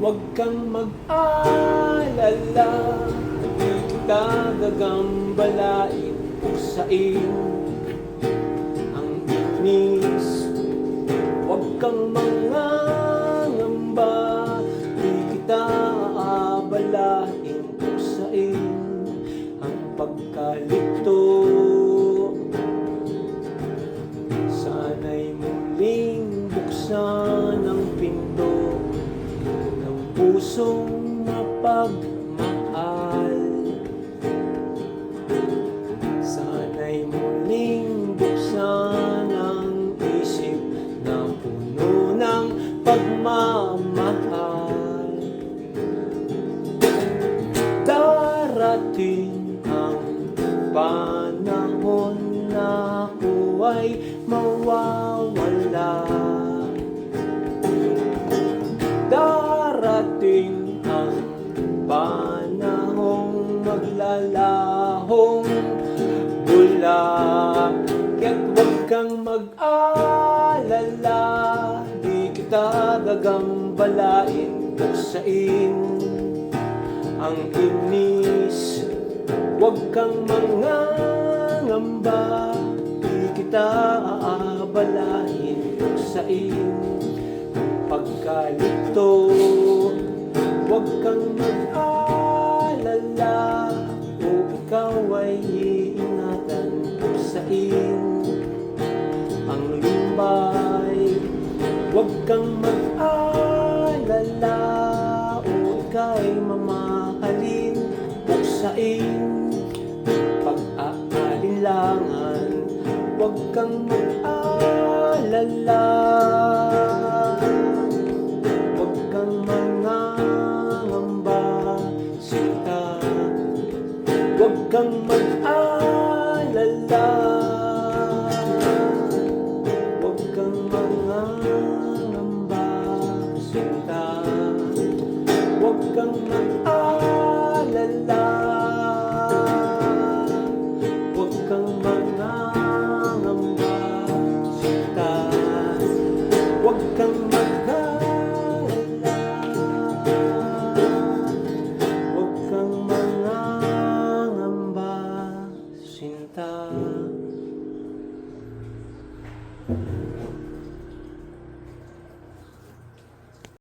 Huwag kang mag-alala, di kita gagambalain, uksain ang inis. Huwag kang mangangamba, di kita aabalain, uksain ang pagkalito. Sana'y muling buksan ang pinto ng pusong mapagmahal. Sana'y muling buksan ang isip na puno ng pagmamahal. Darating ang panahon na ako ay mawawala. Darating ang panahong maglalahong bula. Kaya't huwag kang mag-alala, di kita gagambalain, buksain ang inis. Huwag kang mangangamba, di kita aabalain, buksain pagkalito. Huwag kang mag-alala, o ikaw ay iingatan, buksain ang lumbay. Huwag kang mag-alala, o ika'y mamahalin, buksain pag-aalinlangan. Huwag kang mag-alala, huwag kang mangangamba, sinta. Huwag kang mag-alala, huwag kang mangangamba, sinta. Huwag kang